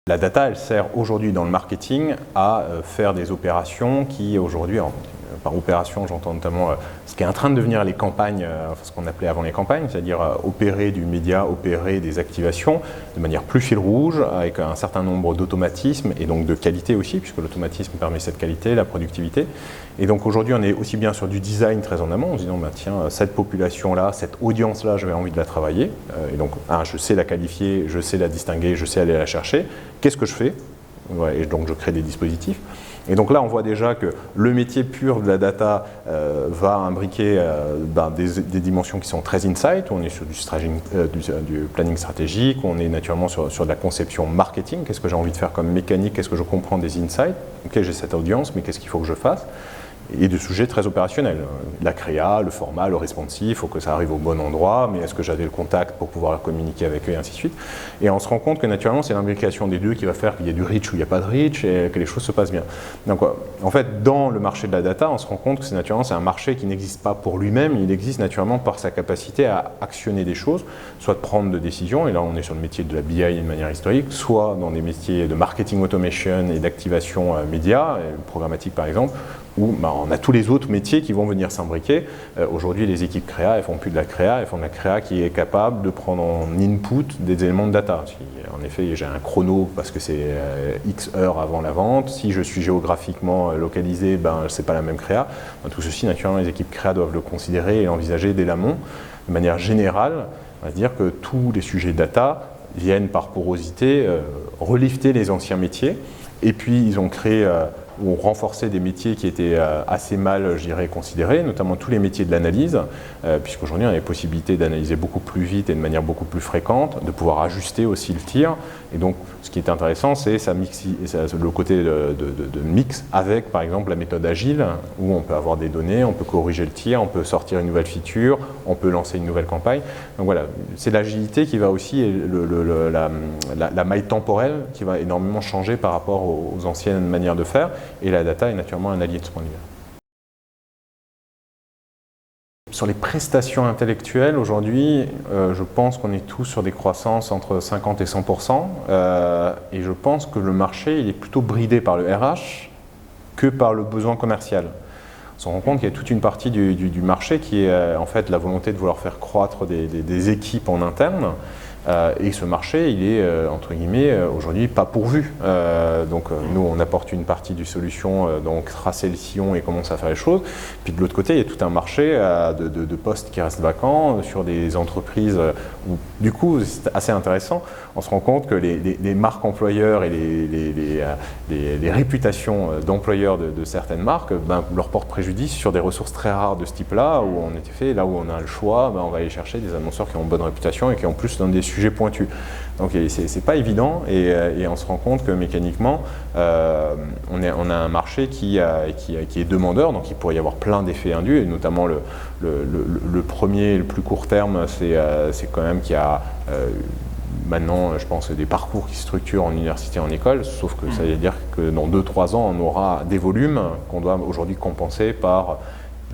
La data, elle sert aujourd'hui dans le marketing à faire des opérations qui aujourd'hui, par opération, j'entends notamment ce qui est en train de devenir les campagnes, ce qu'on appelait avant les campagnes, c'est-à-dire opérer du média, opérer des activations de manière plus fil rouge, avec un certain nombre d'automatismes et donc de qualité aussi, puisque l'automatisme permet cette qualité, la productivité. Et donc aujourd'hui, on est aussi bien sur du design très en amont, en se disant, bah, tiens, cette population-là, cette audience-là, j'avais envie de la travailler. Et donc, je sais la qualifier, je sais la distinguer, je sais aller la chercher. Qu'est-ce que je fais? Ouais, et donc je crée des dispositifs. Et donc là, on voit déjà que le métier pur de la data va imbriquer des dimensions qui sont très insight, où on est sur du planning stratégique, où on est naturellement sur de la conception marketing, qu'est-ce que j'ai envie de faire comme mécanique, qu'est-ce que je comprends des insights, ok, j'ai cette audience, mais qu'est-ce qu'il faut que je fasse? Et de sujets très opérationnels, la créa, le format, le responsive, il faut que ça arrive au bon endroit, mais est-ce que j'avais le contact pour pouvoir communiquer avec eux et ainsi de suite. Et on se rend compte que naturellement c'est l'imbrication des deux qui va faire qu'il y a du reach ou il n'y a pas de reach et que les choses se passent bien. Donc en fait dans le marché de la data, on se rend compte que c'est un marché qui n'existe pas pour lui-même, il existe naturellement par sa capacité à actionner des choses, soit de prendre des décisions, et là on est sur le métier de la BI de manière historique, soit dans des métiers de marketing automation et d'activation média, programmatique par exemple, où on a tous les autres métiers qui vont venir s'imbriquer. Aujourd'hui, les équipes créa, elles font plus de la créa, elles font de la créa qui est capable de prendre en input des éléments de data. Si, en effet, j'ai un chrono parce que c'est X heures avant la vente. Si je suis géographiquement localisé, c'est pas la même créa. Tout ceci, naturellement, les équipes créa doivent le considérer et l'envisager dès l'amont. De manière générale, on va se dire que tous les sujets data viennent par porosité relifter les anciens métiers. Et puis, ils ont créé ou renforcer des métiers qui étaient assez mal, je dirais, considérés, notamment tous les métiers de l'analyse, puisqu'aujourd'hui on a les possibilités d'analyser beaucoup plus vite et de manière beaucoup plus fréquente, de pouvoir ajuster aussi le tir. Et donc, ce qui est intéressant, c'est le côté de mix avec, par exemple, la méthode agile, où on peut avoir des données, on peut corriger le tir, on peut sortir une nouvelle feature, on peut lancer une nouvelle campagne. Donc voilà, c'est l'agilité qui va aussi, la maille temporelle qui va énormément changer par rapport aux anciennes manières de faire. Et la data est naturellement un allié de ce point de vue. Sur les prestations intellectuelles, aujourd'hui, je pense qu'on est tous sur des croissances entre 50 et 100%. Et je pense que le marché il est plutôt bridé par le RH que par le besoin commercial. On se rend compte qu'il y a toute une partie du marché qui est en fait la volonté de vouloir faire croître des équipes en interne. Et ce marché, il est, entre guillemets, aujourd'hui pas pourvu. Donc nous, on apporte une partie du solution, donc tracer le sillon et commencer à faire les choses. Puis de l'autre côté, il y a tout un marché de postes qui restent vacants sur des entreprises où, du coup, c'est assez intéressant. On se rend compte que les marques employeurs et les réputations d'employeurs de certaines marques leur portent préjudice sur des ressources très rares de ce type-là, où on était fait, là où on a le choix, on va aller chercher des annonceurs qui ont une bonne réputation et qui en plus donnent des sujets pointus. Donc c'est pas évident et on se rend compte que mécaniquement on a un marché qui est demandeur, donc il pourrait y avoir plein d'effets indus et notamment le premier, le plus court terme, c'est quand même qu'il y a maintenant, je pense, des parcours qui se structurent en université et en école, sauf que ça veut dire que dans 2-3 ans, on aura des volumes qu'on doit aujourd'hui compenser par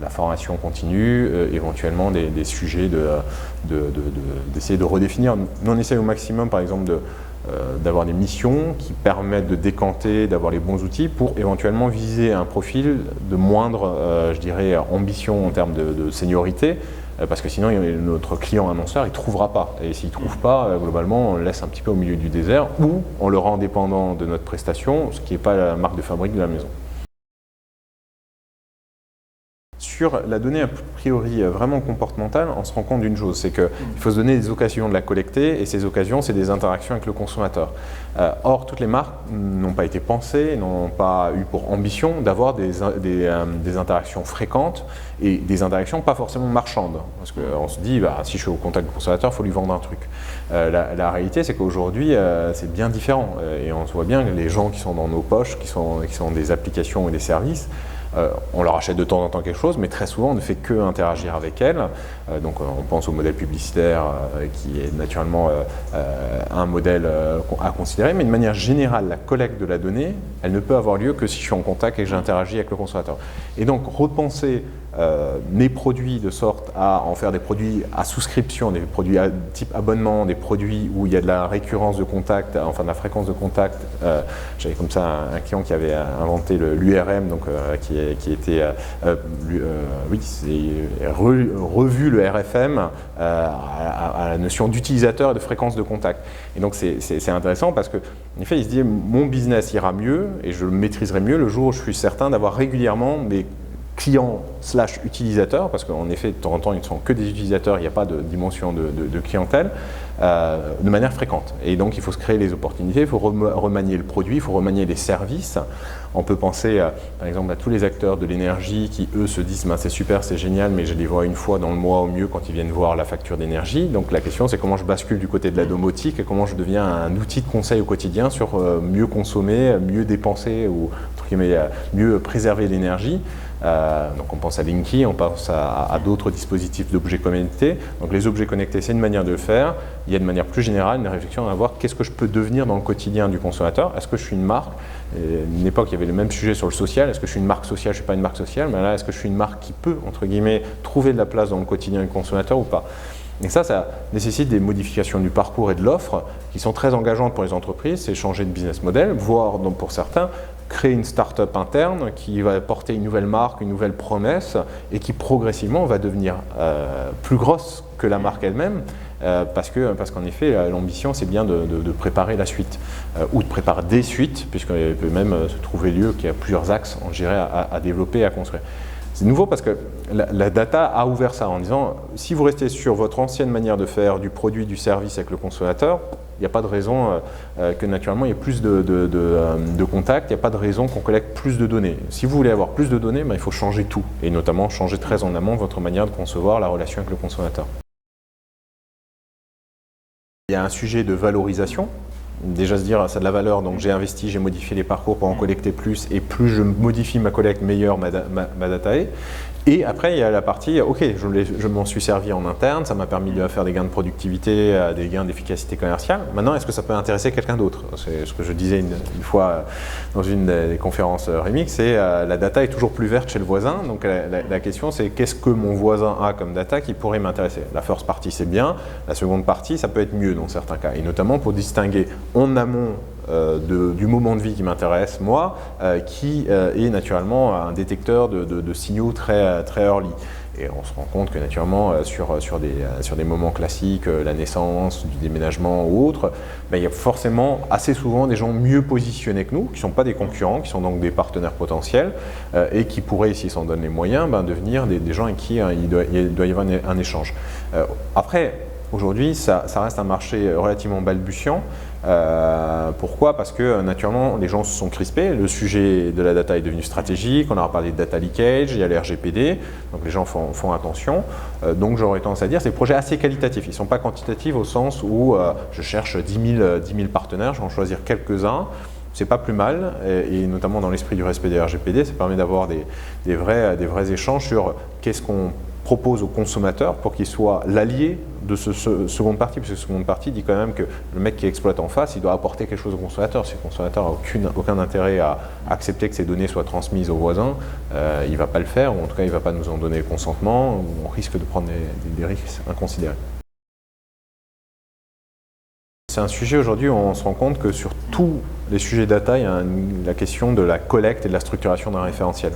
la formation continue, éventuellement des sujets d'essayer de redéfinir. Nous, on essaie au maximum, par exemple, d'avoir des missions qui permettent de décanter, d'avoir les bons outils pour éventuellement viser un profil de moindre, je dirais, ambition en termes de seniorité, parce que sinon notre client annonceur il ne trouvera pas, et s'il ne trouve pas, globalement on le laisse un petit peu au milieu du désert ou on le rend dépendant de notre prestation, ce qui n'est pas la marque de fabrique de la maison. Sur la donnée a priori vraiment comportementale, on se rend compte d'une chose, c'est qu'il faut se donner des occasions de la collecter et ces occasions, c'est des interactions avec le consommateur. Or, toutes les marques n'ont pas été pensées, n'ont pas eu pour ambition d'avoir des interactions fréquentes et des interactions pas forcément marchandes. Parce qu'on se dit, si je suis au contact du consommateur, il faut lui vendre un truc. La réalité, c'est qu'aujourd'hui, c'est bien différent. Et on se voit bien que les gens qui sont dans nos poches, qui sont des applications et des services, on leur achète de temps en temps quelque chose, mais très souvent on ne fait que interagir avec elles. Donc on pense au modèle publicitaire qui est naturellement un modèle à considérer, mais de manière générale, la collecte de la donnée, elle ne peut avoir lieu que si je suis en contact et que j'interagis avec le consommateur. Et donc repenser mes produits de sorte à en faire des produits à souscription, des produits à type abonnement, des produits où il y a de la récurrence de contact, enfin de la fréquence de contact. J'avais comme ça un client qui avait inventé l'URM, donc qui était revu le RFM à la notion d'utilisateur et de fréquence de contact. Et donc c'est intéressant parce que en effet, il se dit mon business ira mieux et je le maîtriserai mieux le jour où je suis certain d'avoir régulièrement des clients / utilisateurs, parce qu'en effet, de temps en temps, ils ne sont que des utilisateurs, il n'y a pas de dimension de clientèle, de manière fréquente. Et donc, il faut se créer les opportunités, il faut remanier le produit, il faut remanier les services. On peut penser, par exemple, à tous les acteurs de l'énergie qui, eux, se disent « c'est super, c'est génial, mais je les vois une fois dans le mois au mieux quand ils viennent voir la facture d'énergie ». Donc, la question, c'est comment je bascule du côté de la domotique et comment je deviens un outil de conseil au quotidien sur mieux consommer, mieux dépenser ou, entre guillemets, mieux préserver l'énergie. Donc on pense à Linky, on pense à d'autres dispositifs d'objets connectés. Donc les objets connectés, c'est une manière de le faire. Il y a de manière plus générale une réflexion à avoir qu'est-ce que je peux devenir dans le quotidien du consommateur. Est-ce que je suis une marque? À une époque, il y avait le même sujet sur le social. Est-ce que je suis une marque sociale? Je ne suis pas une marque sociale. Mais là, est-ce que je suis une marque qui peut, entre guillemets, trouver de la place dans le quotidien du consommateur ou pas? Et ça nécessite des modifications du parcours et de l'offre qui sont très engageantes pour les entreprises. C'est changer de business model, voire donc pour certains, créer une start-up interne qui va porter une nouvelle marque, une nouvelle promesse et qui progressivement va devenir plus grosse que la marque elle-même parce qu'en effet, l'ambition, c'est bien de préparer la suite ou de préparer des suites, puisqu'il peut même se trouver lieu qu'il y a plusieurs axes à développer et à construire. C'est nouveau parce que la data a ouvert ça en disant si vous restez sur votre ancienne manière de faire du produit, du service avec le consommateur, il n'y a pas de raison que naturellement il y ait plus de contacts, il n'y a pas de raison qu'on collecte plus de données. Si vous voulez avoir plus de données, il faut changer tout et notamment changer très en amont votre manière de concevoir la relation avec le consommateur. Il y a un sujet de valorisation. Déjà se dire ça a de la valeur, donc j'ai investi, j'ai modifié les parcours pour en collecter plus et plus je modifie ma collecte, meilleure ma data est. Et après, il y a la partie, ok, je m'en suis servi en interne, ça m'a permis de faire des gains de productivité, des gains d'efficacité commerciale. Maintenant, est-ce que ça peut intéresser quelqu'un d'autre? C'est ce que je disais une fois dans une des conférences Remix, c'est la data est toujours plus verte chez le voisin. Donc la question, c'est qu'est-ce que mon voisin a comme data qui pourrait m'intéresser? La first party, c'est bien. La seconde partie, ça peut être mieux dans certains cas. Et notamment pour distinguer en amont du moment de vie qui m'intéresse, moi, qui est naturellement un détecteur de signaux très early. Et on se rend compte que naturellement, sur des moments classiques, la naissance, du déménagement ou autre, il y a forcément assez souvent des gens mieux positionnés que nous, qui ne sont pas des concurrents, qui sont donc des partenaires potentiels et qui pourraient, s'ils s'en donnent les moyens, devenir des gens avec qui il doit y avoir un échange. Après, aujourd'hui, ça reste un marché relativement balbutiant. Pourquoi? Parce que naturellement les gens se sont crispés, le sujet de la data est devenu stratégique, on aura parlé de data leakage, il y a le RGPD, donc les gens font attention. Donc j'aurais tendance à dire c'est des projets assez qualitatifs, ils ne sont pas quantitatifs au sens où je cherche 10 000 partenaires, je vais en choisir quelques-uns. C'est pas plus mal, et notamment dans l'esprit du respect des RGPD, ça permet d'avoir des vrais échanges sur qu'est-ce qu'on propose au consommateur pour qu'il soit l'allié de ce seconde partie, parce que seconde partie dit quand même que le mec qui exploite en face, il doit apporter quelque chose au consommateur. Si le consommateur n'a aucun intérêt à accepter que ces données soient transmises aux voisins, il ne va pas le faire, ou en tout cas il ne va pas nous en donner le consentement, ou on risque de prendre des risques inconsidérés. C'est un sujet aujourd'hui où on se rend compte que sur tous les sujets data, il y a la question de la collecte et de la structuration d'un référentiel.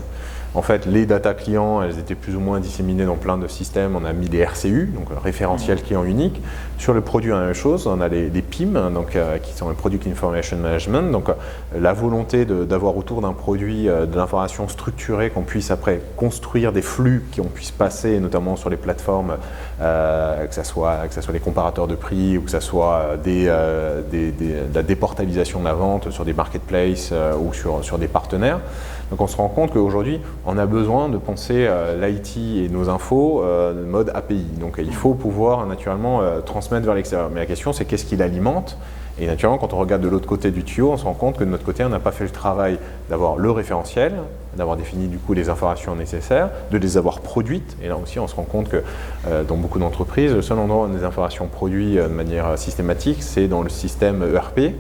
En fait, les data clients, elles étaient plus ou moins disséminées dans plein de systèmes. On a mis des RCU, donc référentiel client unique. Sur le produit, on a la même chose. On a les PIM, donc, qui sont les Product Information Management. Donc, la volonté d'avoir autour d'un produit de l'information structurée, qu'on puisse après construire des flux qu'on puisse passer, notamment sur les plateformes, que ce soit les comparateurs de prix ou que ce soit de la déportalisation de la vente sur des marketplaces ou sur des partenaires. Donc on se rend compte qu'aujourd'hui, on a besoin de penser l'IT et nos infos mode API. Donc il faut pouvoir naturellement transmettre vers l'extérieur. Mais la question, c'est qu'est-ce qui l'alimente? Et naturellement, quand on regarde de l'autre côté du tuyau, on se rend compte que de notre côté, on n'a pas fait le travail d'avoir le référentiel, d'avoir défini du coup les informations nécessaires, de les avoir produites. Et là aussi, on se rend compte que dans beaucoup d'entreprises, le seul endroit où on a des informations produites de manière systématique, c'est dans le système ERP.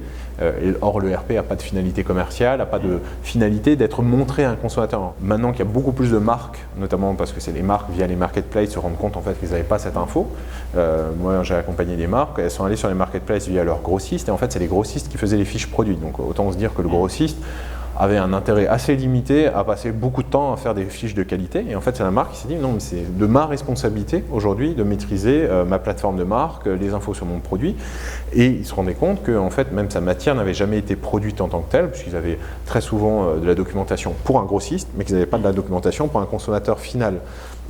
Or, le RP n'a pas de finalité commerciale, n'a pas de finalité d'être montré à un consommateur. Maintenant qu'il y a beaucoup plus de marques, notamment parce que c'est les marques via les marketplaces se rendent compte en fait qu'ils n'avaient pas cette info. Moi, j'ai accompagné des marques, elles sont allées sur les marketplaces via leurs grossistes, et en fait, c'est les grossistes qui faisaient les fiches produits. Donc, autant se dire que le grossiste avait un intérêt assez limité à passer beaucoup de temps à faire des fiches de qualité. Et en fait, c'est la marque qui s'est dit, non, mais c'est de ma responsabilité aujourd'hui de maîtriser ma plateforme de marque, les infos sur mon produit. Et ils se rendaient compte que en fait, même sa matière n'avait jamais été produite en tant que telle, puisqu'ils avaient très souvent de la documentation pour un grossiste, mais qu'ils n'avaient pas de la documentation pour un consommateur final.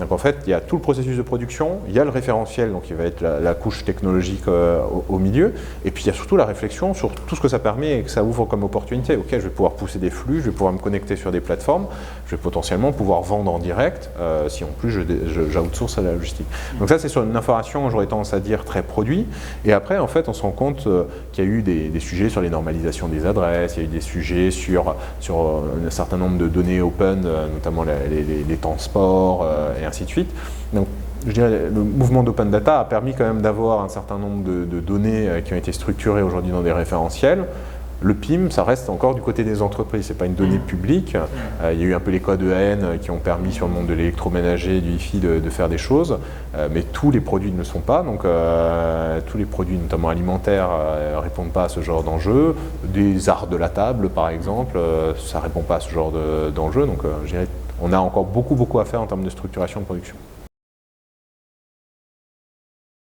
Donc en fait, il y a tout le processus de production, il y a le référentiel, donc il va être la couche technologique au milieu, et puis il y a surtout la réflexion sur tout ce que ça permet et que ça ouvre comme opportunité. Ok, je vais pouvoir pousser des flux, je vais pouvoir me connecter sur des plateformes, je vais potentiellement pouvoir vendre en direct si en plus j'outsource à la logistique. Donc ça, c'est sur une information, j'aurais tendance à dire, très produit. Et après, en fait, on se rend compte qu'il y a eu des sujets sur les normalisations des adresses, il y a eu des sujets sur un certain nombre de données open, notamment les temps sport, et ainsi de suite. Donc, je dirais le mouvement d'open data a permis quand même d'avoir un certain nombre de données qui ont été structurées aujourd'hui dans des référentiels. Le PIM, ça reste encore du côté des entreprises, ce n'est pas une donnée publique. Il y a eu un peu les codes EAN qui ont permis sur le monde de l'électroménager, du Wi-Fi de faire des choses, mais tous les produits ne le sont pas. Donc tous les produits, notamment alimentaires, ne répondent pas à ce genre d'enjeu. Des arts de la table, par exemple, ça ne répond pas à ce genre d'enjeu. Donc je dirais on a encore beaucoup à faire en termes de structuration de production.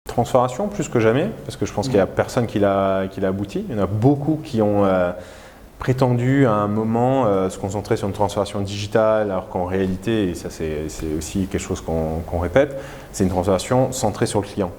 Transformation, plus que jamais, parce que je pense qu'il n'y a personne qui l'a abouti. Il y en a beaucoup qui ont prétendu à un moment se concentrer sur une transformation digitale, alors qu'en réalité, et ça c'est aussi quelque chose qu'on répète, c'est une transformation centrée sur le client.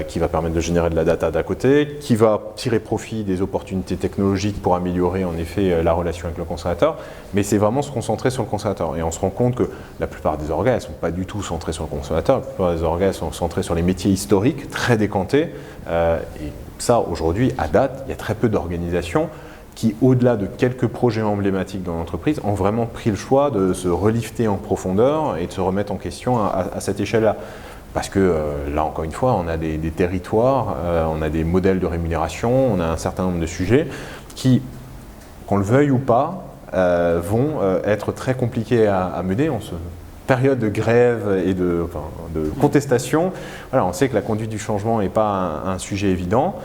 Qui va permettre de générer de la data d'à côté, qui va tirer profit des opportunités technologiques pour améliorer en effet la relation avec le consommateur, mais c'est vraiment se concentrer sur le consommateur. Et on se rend compte que la plupart des orgas ne sont pas du tout centrés sur le consommateur, la plupart des orgas sont centrés sur les métiers historiques, très décantés, et ça aujourd'hui, à date, il y a très peu d'organisations qui, au-delà de quelques projets emblématiques dans l'entreprise, ont vraiment pris le choix de se relifter en profondeur et de se remettre en question à cette échelle-là. Parce que là, encore une fois, on a des territoires, on a des modèles de rémunération, on a un certain nombre de sujets qui, qu'on le veuille ou pas, vont être très compliqués à mener. En période de grève et de contestation, voilà, on sait que la conduite du changement n'est pas un sujet évident,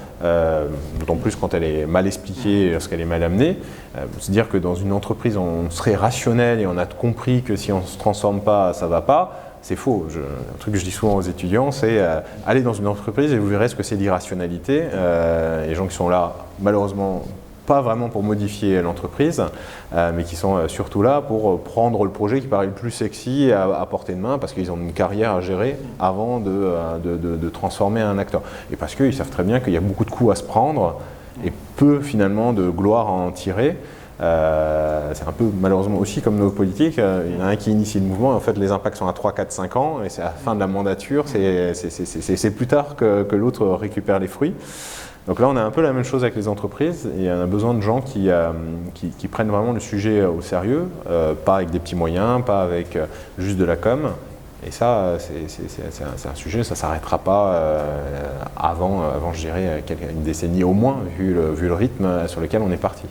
d'autant plus quand elle est mal expliquée, lorsqu'elle est mal amenée. Se dire que dans une entreprise, on serait rationnel et on a compris que si on ne se transforme pas, ça ne va pas. C'est faux. Un truc que je dis souvent aux étudiants, c'est allez dans une entreprise et vous verrez ce que c'est l'irrationalité. Les gens qui sont là, malheureusement, pas vraiment pour modifier l'entreprise, mais qui sont surtout là pour prendre le projet qui paraît le plus sexy à portée de main parce qu'ils ont une carrière à gérer avant de transformer un acteur. Et parce qu'ils savent très bien qu'il y a beaucoup de coups à se prendre et peu finalement de gloire à en tirer. C'est un peu malheureusement aussi comme nos politiques, il y en a un qui initie le mouvement et en fait les impacts sont à 3, 4, 5 ans et c'est à la fin de la mandature, c'est plus tard que l'autre récupère les fruits. Donc là on a un peu la même chose avec les entreprises et on a besoin de gens qui prennent vraiment le sujet au sérieux, pas avec des petits moyens, pas avec juste de la com. Et ça, c'est un sujet, ça ne s'arrêtera pas avant, je dirais, une décennie au moins, vu le rythme sur lequel on est parti.